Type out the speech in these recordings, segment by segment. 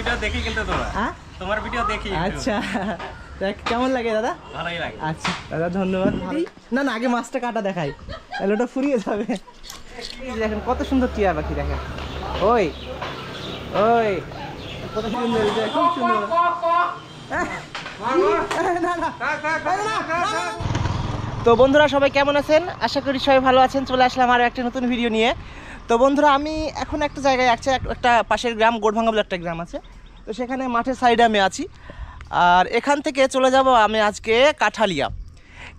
Video দেখি কিন্তু তোমার ভিডিও দেখি। আচ্ছা কেমন লাগে দাদা? ভালোই লাগে। আচ্ছা দাদা ধন্যবাদ। না না আগে মাছটা কাটা দেখাই, তাহলে ওটা ফুরিয়ে যাবে। দেখেন কত সুন্দর টিয়া পাখি, দেখেন ওই ওই কত সুন্দর, খুব সুন্দর। তো বন্ধুরা সবাই কেমন আছেন? আশা করি সবাই ভালো আছেন। চলে আসলাম আরও একটা নতুন ভিডিও নিয়ে। তো বন্ধুরা আমি এখন একটা জায়গায় আছি, একটা পাশের গ্রাম গোড়ভাঙ্গা বলে একটা গ্রাম আছে, তো সেখানে মাঠের সাইডে আমি আছি। আর এখান থেকে চলে যাব আমি আজকে কাঠালিয়া।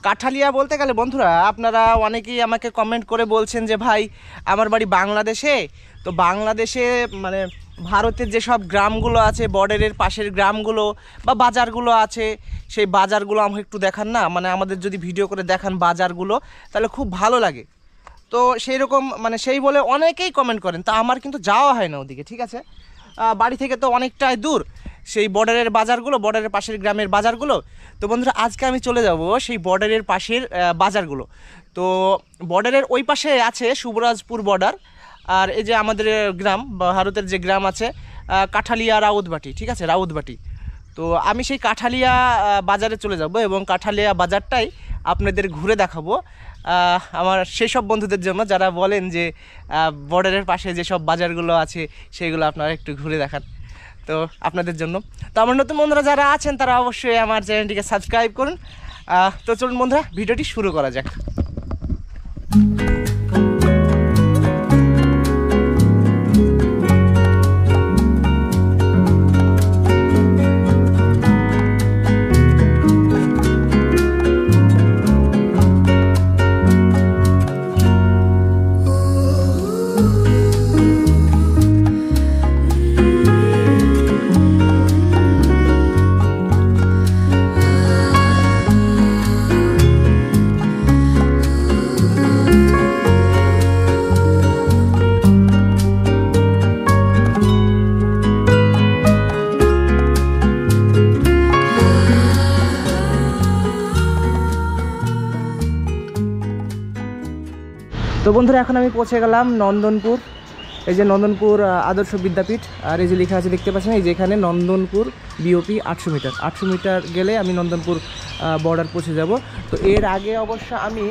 কাঠালিয়া বলতে গেলে বন্ধুরা আপনারা অনেকেই আমাকে কমেন্ট করে বলছেন যে ভাই আমার বাড়ি বাংলাদেশে, তো বাংলাদেশে মানে ভারতের যেসব গ্রামগুলো আছে বর্ডারের পাশের গ্রামগুলো বা বাজারগুলো আছে, সেই বাজারগুলো আমাকে একটু দেখান না, মানে আমাদের যদি ভিডিও করে দেখান বাজারগুলো তাহলে খুব ভালো লাগে। তো সেই রকম মানে সেই বলে অনেকেই কমেন্ট করেন, তা আমার কিন্তু যাওয়া হয় না ওদিকে, ঠিক আছে, বাড়ি থেকে তো অনেকটাই দূর সেই বর্ডারের বাজারগুলো, বর্ডারের পাশের গ্রামের বাজারগুলো। তো বন্ধুরা আজকে আমি চলে যাব সেই বর্ডারের পাশের বাজারগুলো। তো বর্ডারের ওই পাশে আছে শুভরাজপুর বর্ডার, আর এই যে আমাদের গ্রাম বা ভারতের যে গ্রাম আছে কাঠালিয়া রাউতবাটি, ঠিক আছে, রাউতবাটি। তো আমি সেই কাঠালিয়া বাজারে চলে যাব এবং কাঠালিয়া বাজারটাই আপনাদের ঘুরে দেখাবো আমার সেই সব বন্ধুদের জন্য যারা বলেন যে বর্ডারের পাশে যেসব বাজারগুলো আছে সেগুলো আপনারা একটু ঘুরে দেখান, তো আপনাদের জন্য। তো আমার নতুন বন্ধুরা যারা আছেন তারা অবশ্যই আমার চ্যানেলটিকে সাবস্ক্রাইব করুন। তো চলুন বন্ধুরা ভিডিওটি শুরু করা যাক। তো বন্ধুরা এখন আমি পৌঁছে গেলাম নন্দনপুর, এই যে নন্দনপুর আদর্শ বিদ্যাপীঠ, আর এই যে লেখা আছে দেখতে পাচ্ছেন এই যে এখানে নন্দনপুর বিওপি 800 মিটার, 800 মিটার গেলে আমি নন্দনপুর বর্ডার পৌঁছে যাব। তো এর আগে অবশ্য আমি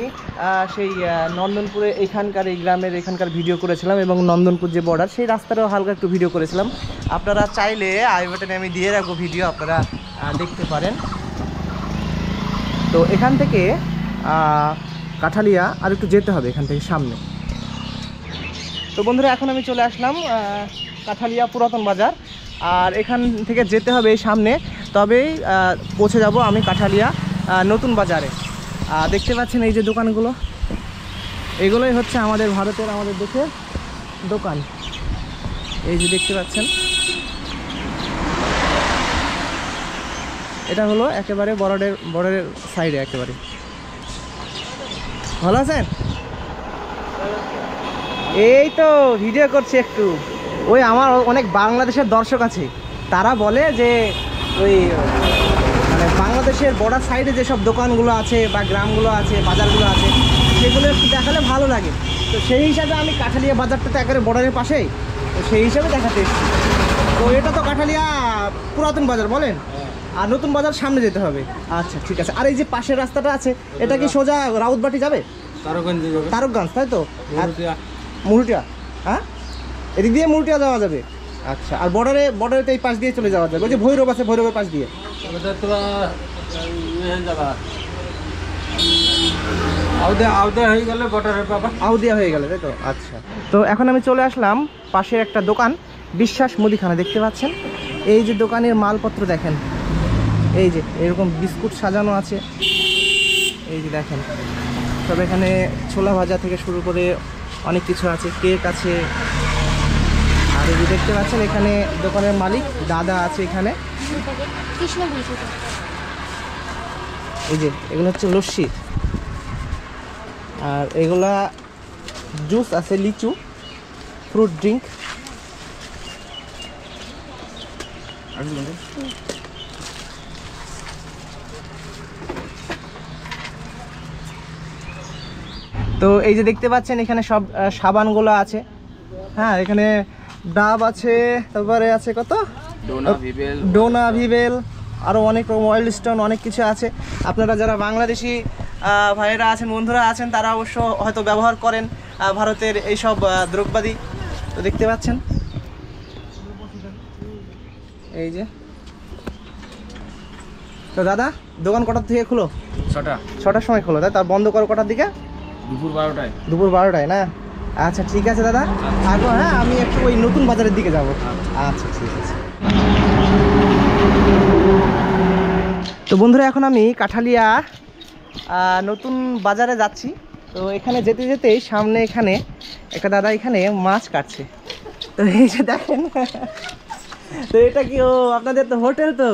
সেই নন্দনপুরে এখানকার এই গ্রামের এখানকার ভিডিও করেছিলাম এবং নন্দনপুর যে বর্ডার সেই রাস্তাটাও হালকা একটু ভিডিও করেছিলাম। আপনারা চাইলে আই বাটনে আমি দিয়ে রাখবো ভিডিও, আপনারা দেখতে পারেন। তো এখান থেকে কাঠালিয়া আর একটু যেতে হবে এখান থেকে সামনে। তো বন্ধুরা এখন আমি চলে আসলাম কাঠালিয়া পুরাতন বাজার, আর এখান থেকে যেতে হবে এই সামনে, তবেই পৌঁছে যাব আমি কাঠালিয়া নতুন বাজারে। দেখতে পাচ্ছেন এই যে দোকানগুলো, এগুলোই হচ্ছে আমাদের ভারতের আমাদের দেশের দোকান, এই যে দেখতে পাচ্ছেন। এটা হলো একেবারে বর্ডারের সাইডে একেবারে। ভালো আছেন? এই তো ভিডিও করছি একটু, ওই আমার অনেক বাংলাদেশের দর্শক আছে, তারা বলে যে ওই মানে বাংলাদেশের বর্ডার সাইডে যেসব দোকানগুলো আছে বা গ্রামগুলো আছে বাজারগুলো আছে সেগুলো একটু দেখালে ভালো লাগে। তো সেই হিসাবে আমি কাঠালিয়া বাজারটা তো একেবারে বর্ডারের পাশেই, তো সেই হিসাবে দেখাতে এসেছি। তো এটা তো কাঠালিয়া পুরাতন বাজার বলেন, আর নতুন বাজার সামনে যেতে হবে। আচ্ছা ঠিক আছে। আর এই যে পাশের রাস্তাটা আছে এটা কি সোজা রাউতবাটি যাবে? তারকগঞ্জ, তাই তো, মুরুটিয়া, হ্যাঁ এদিক দিয়ে মুরুটিয়া যাওয়া যাবে। আচ্ছা, আর বর্ডারে তো এই পাশ দিয়ে চলে যাওয়া যাবে, ওই যে ভৈরব আছে ভৈরবের পাশ দিয়ে আউদিয়া হয়ে গেলে, তাই তো। আচ্ছা, তো এখন আমি চলে আসলাম পাশের একটা দোকান বিশ্বাস মুদিখানা, দেখতে পাচ্ছেন এই যে দোকানের মালপত্র দেখেন, এই যে এরকম বিস্কুট সাজানো আছে, এই যে দেখেন সব এখানে ছোলা ভাজা থেকে শুরু করে অনেক কিছু আছে, কেক আছে। আর এই যে দেখতে পাচ্ছেন এখানে দোকানের মালিক দাদা আছে এখানে, এই যে এগুলো হচ্ছে লস্যি, আর এগুলা জুস আছে, লিচু ফ্রুট ড্রিঙ্ক। তো এই যে দেখতে পাচ্ছেন এখানে সব সাবানগুলো আছে, হ্যাঁ এখানে ডাব আছে, তারপরে আছে কত ডোনা ভিভেল আরও অনেক রকম ওয়াইল্ড স্টোন অনেক কিছু আছে। আপনারা যারা বাংলাদেশি ভাইয়েরা আছেন, বন্ধুরা আছেন, তারা অবশ্য হয়তো ব্যবহার করেন ভারতের এইসব দ্রব্যাদি। তো দেখতে পাচ্ছেন এই যে। তো দাদা দোকান কটার থেকে খুলো? 6টার সময় খোলো, তাই? তার বন্ধ করো কটার দিকে? দুপুর 12টায় না? আচ্ছা ঠিক আছে দাদা, আগে হ্যাঁ আমি একটু ওই নতুন বাজারের দিকে যাব। আচ্ছা ঠিক আছে। তো বন্ধুরা এখন আমি কাঠালিয়া নতুন বাজারে যাচ্ছি। তো এখানে যেতে যেতেই সামনে এখানে একটা দাদা এখানে মাছ কাটছে। তো এই যে দেখেন, তো এটা কি ও আপনাদের তো হোটেল? তো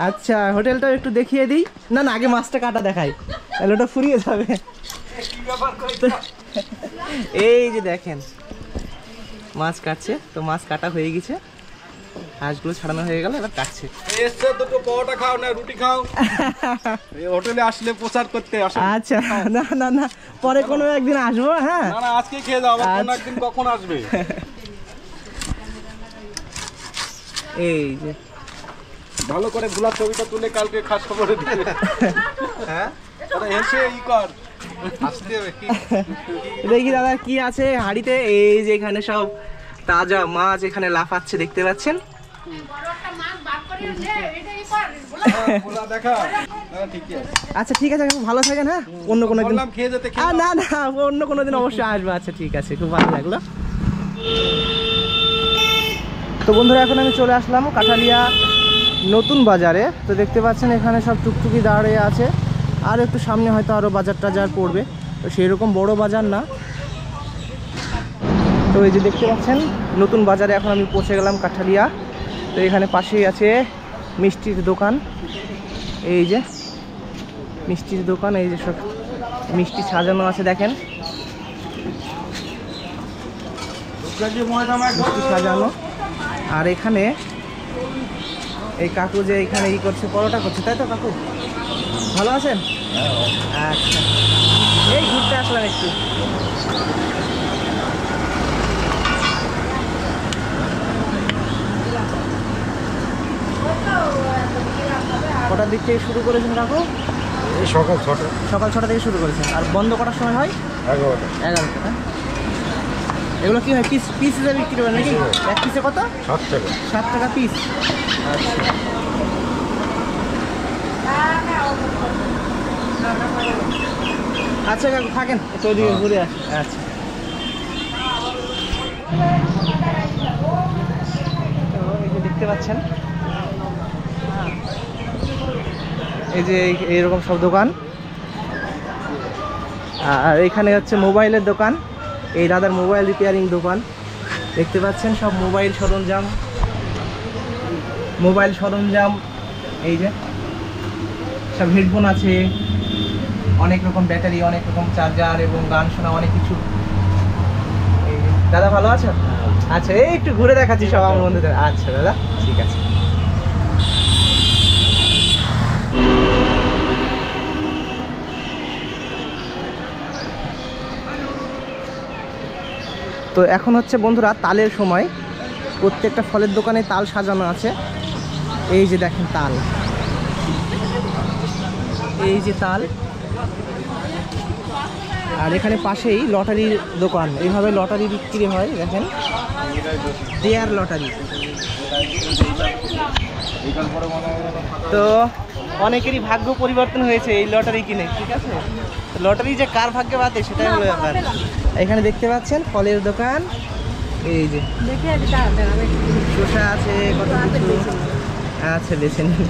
আচ্ছা, হোটেলটা একটু দেখিয়ে দিই। না না, আগে মাছটা কাটা দেখাই, তাহলে ওটা ফুরিয়ে যাবে। এই যে দেখেন মাছ কাটছে। তো মাছ কাটা হয়ে গেছে, হাঁসগুলো ছাড়ানো হয়ে গেল, এবার কাটছে। এসে দুটো পরোটা খাও না রুটি খাও, এই হোটেলে আসলে প্রচার করতে আসে। আচ্ছা না না না, পরে কোনো একদিন আসবো। হ্যাঁ না না, আজকে খেয়ে যাও, আবার কোন একদিন কখন আসবে? এই যে ভালো করে ভুলার ছবিটা তুলে কালকে খাস খবরে দিবে। হ্যাঁ আরে এসে ই কর, আসতে হবে কি? দেখি দাদা কি আছে হাঁড়িতে। এই যে এখানে সব তাজা মাছ এখানে লাফাচ্ছে, দেখতে পাচ্ছেন। আচ্ছা ঠিক আছে, ভালো থাকেন। হ্যাঁ অন্য কোনো দিন খেয়ে যেতে। না না, অন্য কোনো দিন অবশ্যই আসবো। আচ্ছা ঠিক আছে, খুব ভালো লাগলো। তো বন্ধুরা এখন আমি চলে আসলাম কাঠালিয়া নতুন বাজারে। তো দেখতে পাচ্ছেন এখানে সব টুকটুকি দাঁড়িয়ে আছে, আর একটু সামনে হয়তো আরও বাজার টাজার পড়বে। তো সেরকম বড় বাজার না। তো এই যে দেখতে পাচ্ছেন নতুন বাজারে এখন আমি পৌঁছে গেলাম কাঠালিয়া। তো এখানে পাশেই আছে মিষ্টির দোকান। এই যে মিষ্টির দোকান, এই যে সব মিষ্টি সাজানো আছে দেখেন, মিষ্টি সাজানো। আর এখানে এই কাকু যে এখানে ই করছে, পরোটা করছে, তাই তো কাকু? ভালো আছেন? আচ্ছা, এই ঘুরতে আসলাম একটু। কটার দিক থেকে শুরু করেছেন কাকু? সকাল 6টা। সকাল 6টা থেকে শুরু করেছেন। আর বন্ধ করার সময় হয় 11টা। 11টা। এগুলো কি হয়, পিস পিস হিসেবে বিক্রি করেন নাকি? এক পিসে কত? 7 টাকা। 7 টাকা পিস। আচ্ছা কাকু থাকেন, একটু ওইদিকে ঘুরে আসি। আচ্ছা দেখতে পাচ্ছেন এই যে এইরকম সব দোকান। আর এখানে হচ্ছে মোবাইলের দোকান, এই দাদার মোবাইল রিপেয়ারিং দোকান। দেখতে পাচ্ছেন সব মোবাইল সরঞ্জাম, এই যে সব হেডফোন আছে, অনেক রকম ব্যাটারি, অনেক রকম চার্জার এবং গান শোনা অনেক কিছু। এই যে দাদা ভালো আছো? আচ্ছা এই একটু ঘুরে দেখাচ্ছি সব আমার বন্ধুদের। আচ্ছা দাদা ঠিক আছে। তো এখন হচ্ছে বন্ধুরা তালের সময়, প্রত্যেকটা ফলের দোকানে তাল সাজানো আছে। এই যে দেখেন তাল, এই যে তাল। আর এখানে পাশেই লটারির দোকান, এইভাবে লটারি বিক্রি হয় দেখেন, ডেয়ার লটারি। তো অনেকেরই ভাগ্য পরিবর্তন হয়েছে এই লটারি কিনে, ঠিক আছে? লটারি যে কার ভাগ্যে বাঁধে সেটাই হলো ব্যাপার। এখানে দেখতে পাচ্ছেন ফলের দোকান, এই যে শসা আছে, কত কিছু আছে, বেছে নিন।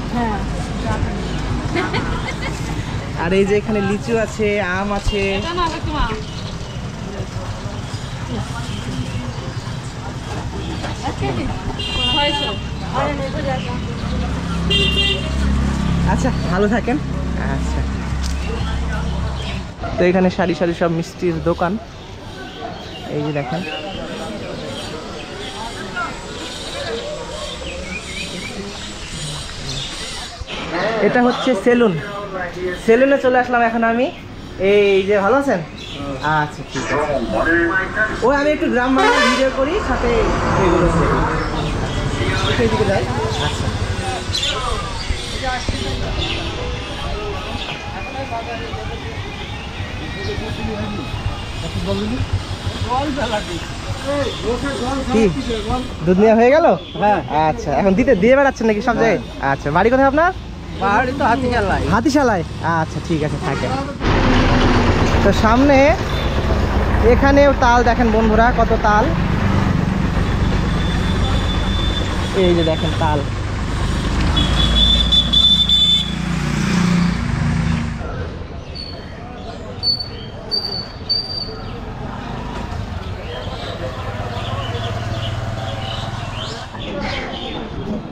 আর এই যে এখানে লিচু আছে, আম আছে। আচ্ছা ভালো থাকেন। আচ্ছা তো এখানে সারি সারি সব মিষ্টির দোকান, এই যে দেখেন। এটা হচ্ছে সেলুন, সেলুনে চলে আসলাম এখন আমি। এই যে ভালো আছেন? আচ্ছা ঠিক আছে। ওই আমি একটু গ্রাম বাংলার ভিডিও করি, সাথে এগুলো এইদিকে যাই। আচ্ছা কি দুধ নেওয়া হয়ে গেল? হ্যাঁ। আচ্ছা এখন দিয়ে বেড়াচ্ছেন নাকি সব জায়গায়? আচ্ছা বাড়ি কোথায় আপনার? বাড়ি তো হাতিশালায়। হাতিশালায়। আচ্ছা ঠিক আছে থাকে। তো সামনে এখানেও তাল দেখেন বন্ধুরা, কত তাল, এই যে দেখেন তাল।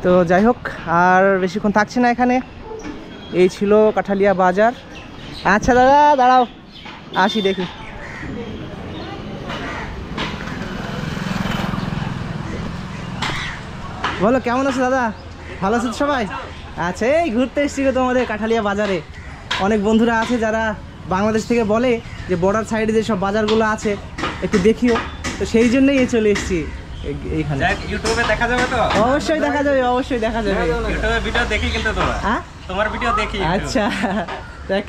তো যাই হোক আর বেশিক্ষণ থাকছি না এখানে, এই ছিল কাঠালিয়া বাজার। আচ্ছা দাদা দাঁড়াও আসি দেখি। বলো কেমন আছো দাদা? ভালো আছো সবাই? আচ্ছা এই ঘুরতে এসেছি তোমাদের কাঠালিয়া বাজারে। অনেক বন্ধুরা আছে যারা বাংলাদেশ থেকে বলে যে বর্ডার সাইডে যে সব বাজারগুলো আছে একটু দেখিও, তো সেই জন্যই চলে এসেছি এইখানে। ইউটিউবে দেখা যাবে তো? অবশ্যই দেখা যাবে, অবশ্যই দেখা যাবে। ইউটিউবে ভিডিও দেখি কিন্তু তোমার ভিডিও দেখি। আচ্ছা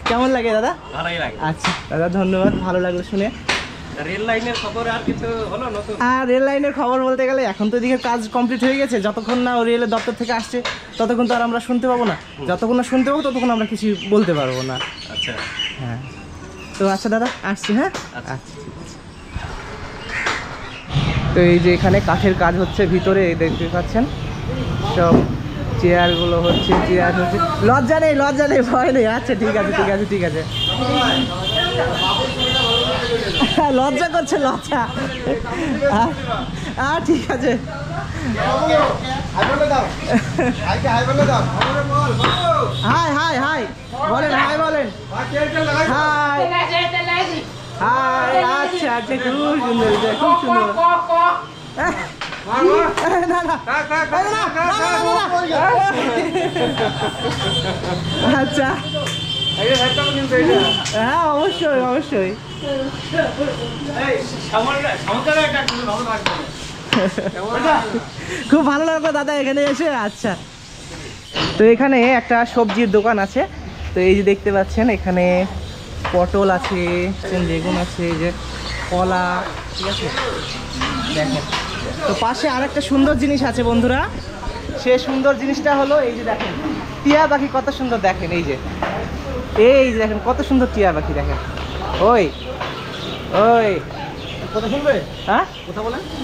কেমন লাগে দাদা? ভালোই লাগে। আচ্ছা দাদা ধন্যবাদ, ভালো লাগলো শুনে। রেল লাইনের খবর আর কিছু হলো নতুন? আর রেল লাইনের খবর বলতে গেলে এখন তো এদিকে কাজ কমপ্লিট হয়ে গেছে, যতক্ষণ না রেলের দপ্তর থেকে আসছে ততক্ষণ তো আর আমরা শুনতে পাবো না, যতক্ষণ না শুনতে পাবো ততক্ষণ আমরা কিছু বলতে পারবো না। আচ্ছা হ্যাঁ তো আচ্ছা দাদা আসছি। হ্যাঁ আচ্ছা ঠিক আছে। তো এই যে এখানে কাঠের কাজ হচ্ছে ভিতরে, এই দেখতে পাচ্ছেন সব চেয়ারগুলো হচ্ছে, চেয়ার হচ্ছে। লজ্জা নেই ভয় নেই। আচ্ছা ঠিক আছে ঠিক আছে ঠিক আছে। লজ্জা করছে, লজ্জা। ঠিক আছে। হাই হাই হাই বলেন, হাই বলেন, হাই হাই। আচ্ছা আচ্ছা খুব সুন্দর, খুব সুন্দর। আচ্ছা হ্যাঁ অবশ্যই অবশ্যই। খুব ভালো লাগলো দাদা এখানে এসে। আচ্ছা তো এখানে একটা সবজির দোকান আছে, তো এই যে দেখতে পাচ্ছেন এখানে পটল আছে, বেগুন আছে, যে কলা, ঠিক আছে দেখেন। তো পাশে আরেকটা সুন্দর জিনিস আছে বন্ধুরা, সে সুন্দর জিনিসটা হলো এই যে দেখেন টিয়া পাখি কত সুন্দর, দেখেন এই যে দেখেন কত সুন্দর টিয়া পাখি দেখেন। ওই ওই কথা শুনবে? হ্যাঁ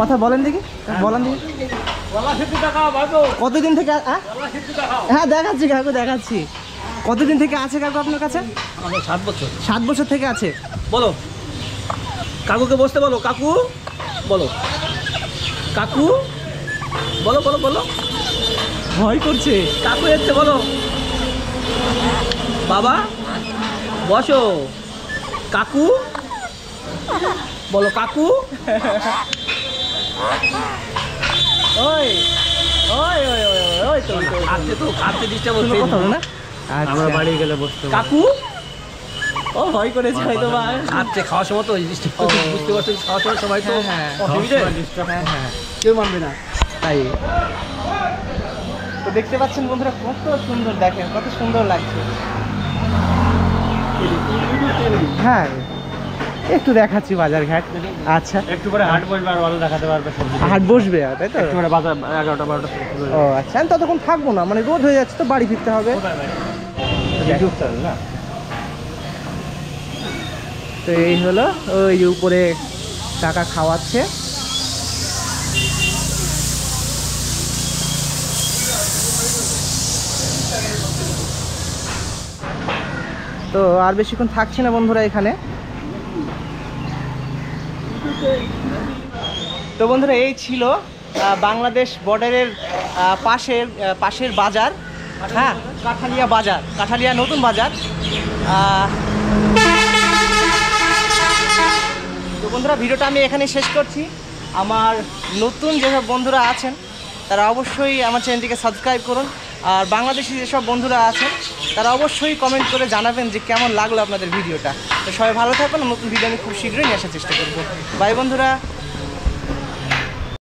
কথা বলেন দেখি, বলেন দেখি। কতদিন থেকে? হ্যাঁ দেখাচ্ছি কাকু, দেখাচ্ছি। কতদিন থেকে আছে কাকু আপনার কাছে? 7 বছর। 7 বছর থেকে আছে। বলো কাকুকে বসতে বলো, কাকু বলো, কাকু বলো বলো বলো। ভয় করছে কাকু এসছে বলো, বাবা বসো, কাকু বলো, কাকু। ওই ওই ওই ওই ওই তো খাচ্ছে তো, খাচ্ছে ডিস্টার্ব হচ্ছে কথা হলো না। আমরা বাড়ি গেলে বসতে কাকু ও ভয় করেছে হয়তো বা, খাচ্ছে, খাওয়ার সময় তো বুঝতে পারছো, খাওয়ার সময় সবাই তো হ্যাঁ হ্যাঁ কেউ মানবে না তাই। তো দেখতে পাচ্ছেন বন্ধুরা কত সুন্দর, দেখেন কত সুন্দর লাগছে। হ্যাঁ একটু দেখাচ্ছি বাজার ঘাট। আচ্ছা একটু পরে হাট বসবে আর ভালো দেখাতে পারবে, হাট বসবে তাই তো? একটু পরে বাজার 11টা 12টা। ও আচ্ছা আমি ততক্ষণ থাকবো না, মানে রোদ হয়ে যাচ্ছে তো বাড়ি ফিরতে হবে। না তো এই হলো ওই যে উপরে টাকা খাওয়াচ্ছে। তো আর বেশিক্ষণ থাকছি না বন্ধুরা এখানে। তো বন্ধুরা এই ছিল বাংলাদেশ বর্ডারের পাশের বাজার, হ্যাঁ কাঠালিয়া বাজার, কাঠালিয়া নতুন বাজার। তো বন্ধুরা ভিডিওটা আমি এখানে শেষ করছি। আমার নতুন যেসব বন্ধুরা আছেন তারা অবশ্যই আমার চ্যানেলটিকে সাবস্ক্রাইব করুন, আর বাংলাদেশি যেসব বন্ধুরা আছেন তারা অবশ্যই কমেন্ট করে জানাবেন যে কেমন লাগলো আপনাদের ভিডিওটা। তো সবাই ভালো থাকুন, নতুন ভিডিও আমি খুব শীঘ্রই নিয়ে আসার চেষ্টা করবো। বাই বন্ধুরা।